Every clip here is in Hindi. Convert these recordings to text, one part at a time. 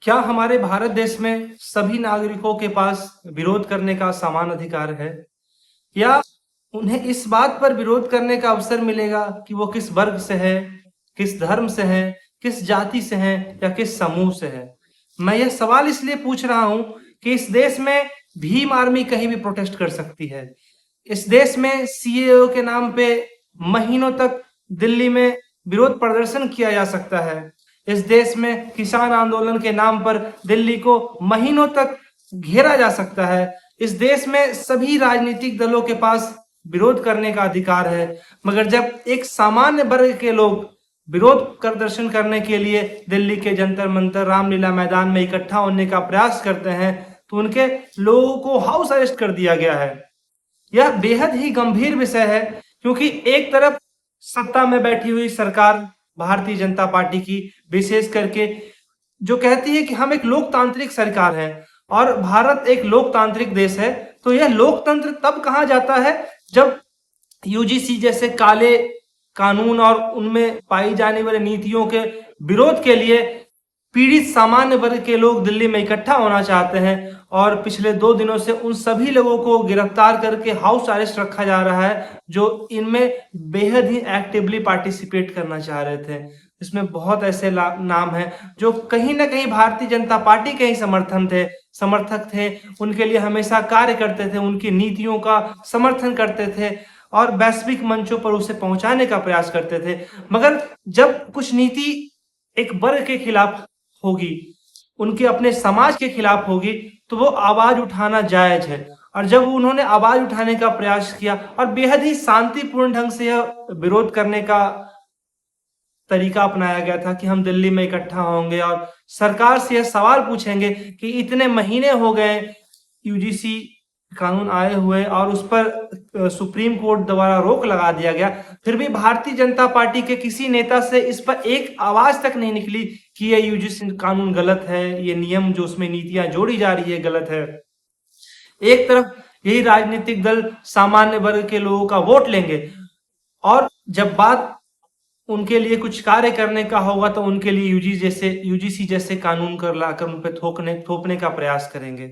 क्या हमारे भारत देश में सभी नागरिकों के पास विरोध करने का समान अधिकार है? या उन्हें इस बात पर विरोध करने का अवसर मिलेगा कि वो किस वर्ग से है, किस धर्म से है, किस जाति से है या किस समूह से है? मैं यह सवाल इसलिए पूछ रहा हूं कि इस देश में भीम आर्मी कहीं भी प्रोटेस्ट कर सकती है। इस देश में सीएए के नाम पे महीनों तक दिल्ली में विरोध प्रदर्शन किया जा सकता है। इस देश में किसान आंदोलन के नाम पर दिल्ली को महीनों तक घेरा जा सकता है। इस देश में सभी राजनीतिक दलों के पास विरोध करने का अधिकार है, मगर जब एक सामान्य वर्ग के लोग विरोध प्रदर्शन करने के लिए दिल्ली के जंतर मंतर रामलीला मैदान में इकट्ठा होने का प्रयास करते हैं, तो उनके लोगों को हाउस अरेस्ट कर दिया गया है। यह बेहद ही गंभीर विषय है, क्योंकि एक तरफ सत्ता में बैठी हुई सरकार भारतीय जनता पार्टी की विशेष करके जो कहती है कि हम एक लोकतांत्रिक सरकार है और भारत एक लोकतांत्रिक देश है, तो यह लोकतंत्र तब कहा जाता है जब यूजीसी जैसे काले कानून और उनमें पाई जाने वाली नीतियों के विरोध के लिए पीड़ित सामान्य वर्ग के लोग दिल्ली में इकट्ठा होना चाहते हैं। और पिछले 2 दिनों से उन सभी लोगों को गिरफ्तार करके हाउस अरेस्ट रखा जा रहा है जो इनमें बेहद ही एक्टिवली पार्टिसिपेट करना चाह रहे थे। इसमें बहुत ऐसे नाम हैं जो कहीं ना कहीं भारतीय जनता पार्टी के ही समर्थक थे, उनके लिए हमेशा कार्य करते थे, उनकी नीतियों का समर्थन करते थे और वैश्विक मंचों पर उसे पहुंचाने का प्रयास करते थे। मगर जब कुछ नीति एक वर्ग के खिलाफ होगी, उनके अपने समाज के खिलाफ होगी, तो वो आवाज उठाना जायज है। और जब उन्होंने आवाज उठाने का प्रयास किया और बेहद ही शांतिपूर्ण ढंग से यह विरोध करने का तरीका अपनाया गया था कि हम दिल्ली में इकट्ठा होंगे और सरकार से यह सवाल पूछेंगे कि इतने महीने हो गए यूजीसी कानून आए हुए और उस पर सुप्रीम कोर्ट द्वारा रोक लगा दिया गया, फिर भी भारतीय जनता पार्टी के किसी नेता से इस पर एक आवाज तक नहीं निकली कि ये यूजीसी कानून गलत है, ये नियम जो उसमें नीतियां जोड़ी जा रही है गलत है। एक तरफ यही राजनीतिक दल सामान्य वर्ग के लोगों का वोट लेंगे और जब बात उनके लिए कुछ कार्य करने का होगा तो उनके लिए यूजीसी जैसे कानून कर लाकर उन पर थोपने का प्रयास करेंगे।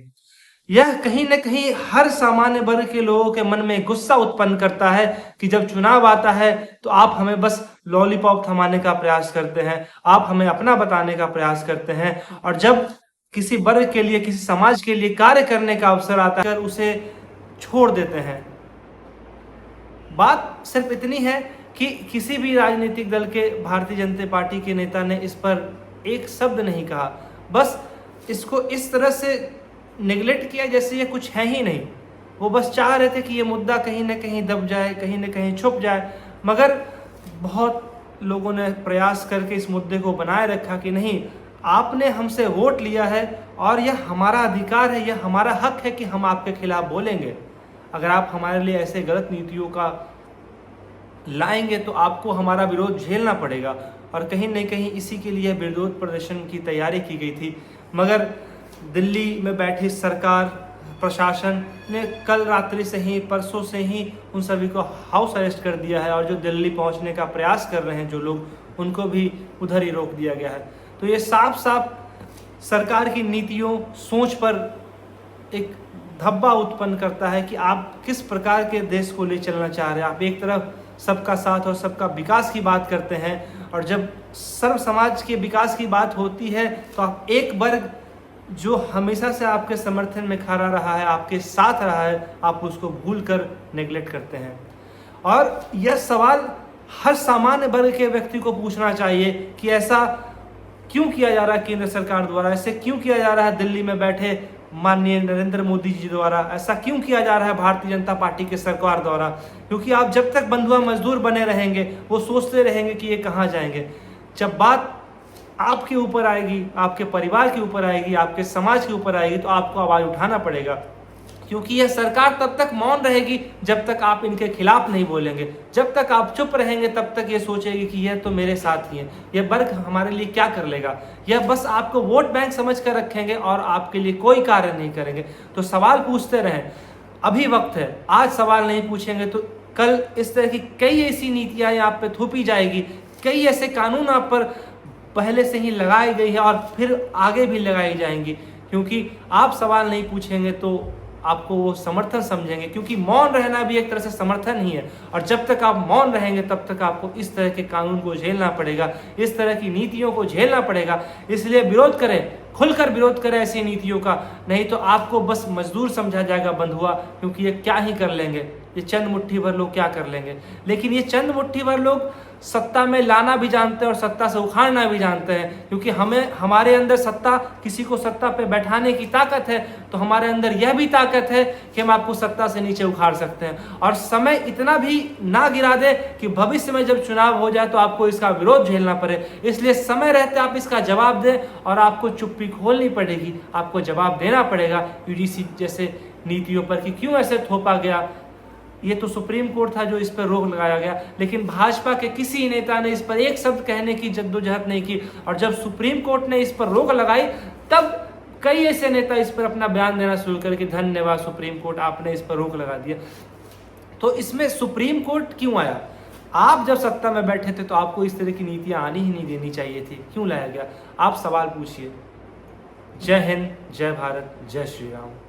यह कहीं न कहीं हर सामान्य वर्ग के लोगों के मन में गुस्सा उत्पन्न करता है कि जब चुनाव आता है तो आप हमें बस लॉलीपॉप थमाने का प्रयास करते हैं, आप हमें अपना बताने का प्रयास करते हैं, और जब किसी वर्ग के लिए, किसी समाज के लिए कार्य करने का अवसर आता है उसे छोड़ देते हैं। बात सिर्फ इतनी है कि किसी भी राजनीतिक दल के भारतीय जनता पार्टी के नेता ने इस पर एक शब्द नहीं कहा, बस इसको इस तरह से नेगलेक्ट किया जैसे ये कुछ है ही नहीं। वो बस चाह रहे थे कि ये मुद्दा कहीं ना कहीं दब जाए, कहीं ना कहीं छुप जाए, मगर बहुत लोगों ने प्रयास करके इस मुद्दे को बनाए रखा कि नहीं, आपने हमसे वोट लिया है और यह हमारा अधिकार है, यह हमारा हक है कि हम आपके खिलाफ बोलेंगे। अगर आप हमारे लिए ऐसे गलत नीतियों का लाएंगे तो आपको हमारा विरोध झेलना पड़ेगा। और कहीं न कहीं इसी के लिए विरोध प्रदर्शन की तैयारी की गई थी, मगर दिल्ली में बैठी सरकार, प्रशासन ने कल रात्रि से ही, परसों से ही उन सभी को हाउस अरेस्ट कर दिया है और जो दिल्ली पहुंचने का प्रयास कर रहे हैं जो लोग, उनको भी उधर ही रोक दिया गया है। तो ये साफ साफ सरकार की नीतियों, सोच पर एक धब्बा उत्पन्न करता है कि आप किस प्रकार के देश को ले चलना चाह रहे हैं। आप एक तरफ सबका साथ और सबका विकास की बात करते हैं और जब सर्व समाज के विकास की बात होती है तो आप एक वर्ग जो हमेशा से आपके समर्थन में खड़ा रहा है, आपके साथ रहा है, आप उसको भूलकर नेगलेक्ट करते हैं। और यह सवाल हर सामान्य वर्ग के व्यक्ति को पूछना चाहिए कि ऐसा क्यों किया जा रहा है केंद्र सरकार द्वारा, ऐसे क्यों किया जा रहा है दिल्ली में बैठे माननीय नरेंद्र मोदी जी द्वारा, ऐसा क्यों किया जा रहा है भारतीय जनता पार्टी के सरकार द्वारा। क्योंकि आप जब तक बंधुआ मजदूर बने रहेंगे वो सोचते रहेंगे कि ये कहाँ जाएंगे। जब बात आपके ऊपर आएगी, आपके परिवार के ऊपर आएगी, आपके समाज के ऊपर आएगी, तो आपको आवाज उठाना पड़ेगा, क्योंकि यह सरकार तब तक मौन रहेगी जब तक आप इनके खिलाफ नहीं बोलेंगे। जब तक आप चुप रहेंगे तब तक ये सोचेगी कि यह तो मेरे साथ ही है, यह वर्ग हमारे लिए क्या कर लेगा। यह बस आपको वोट बैंक समझ कर रखेंगे और आपके लिए कोई कार्य नहीं करेंगे। तो सवाल पूछते रहें, अभी वक्त है। आज सवाल नहीं पूछेंगे तो कल इस तरह की कई ऐसी नीतियां आप पे थोपी जाएगी, कई ऐसे कानून आप पर पहले से ही लगाई गई है और फिर आगे भी लगाई जाएंगी, क्योंकि आप सवाल नहीं पूछेंगे तो आपको वो समर्थन समझेंगे, क्योंकि मौन रहना भी एक तरह से समर्थन ही है। और जब तक आप मौन रहेंगे तब तक आपको इस तरह के कानून को झेलना पड़ेगा, इस तरह की नीतियों को झेलना पड़ेगा। इसलिए विरोध करें, खुलकर विरोध करें ऐसी नीतियों का, नहीं तो आपको बस मजदूर समझा जाएगा बंधुआ, क्योंकि ये क्या ही कर लेंगे, ये चंद मुट्ठी भर लोग क्या कर लेंगे। लेकिन ये चंद मुट्ठी भर लोग सत्ता में लाना भी जानते हैं और सत्ता से उखाड़ना भी जानते हैं, क्योंकि हमारे अंदर सत्ता, किसी को सत्ता पे बैठाने की ताकत है, तो हमारे अंदर यह भी ताकत है कि हम आपको सत्ता से नीचे उखाड़ सकते हैं। और समय इतना भी ना गिरा दे कि भविष्य में जब चुनाव हो जाए तो आपको इसका विरोध झेलना पड़े। इसलिए समय रहते आप इसका जवाब दें, और आपको चुप्पी खोलनी पड़ेगी, आपको जवाब देना पड़ेगा यूजीसी जैसे नीतियों पर कि क्यों ऐसे थोपा गया। ये तो सुप्रीम कोर्ट था जो इस पर रोक लगाया गया, लेकिन भाजपा के किसी नेता ने इस पर एक शब्द कहने की जद्दोजहद नहीं की। और जब सुप्रीम कोर्ट ने इस पर रोक लगाई तब कई ऐसे नेता इस पर अपना बयान देना शुरू करके धन्यवाद सुप्रीम कोर्ट, आपने इस पर रोक लगा दिया। तो इसमें सुप्रीम कोर्ट क्यों आया? आप जब सत्ता में बैठे थे तो आपको इस तरह की नीतियां आनी ही नहीं देनी चाहिए थी, क्यों लाया गया? आप सवाल पूछिए। जय हिंद, जय भारत, जय श्री राम।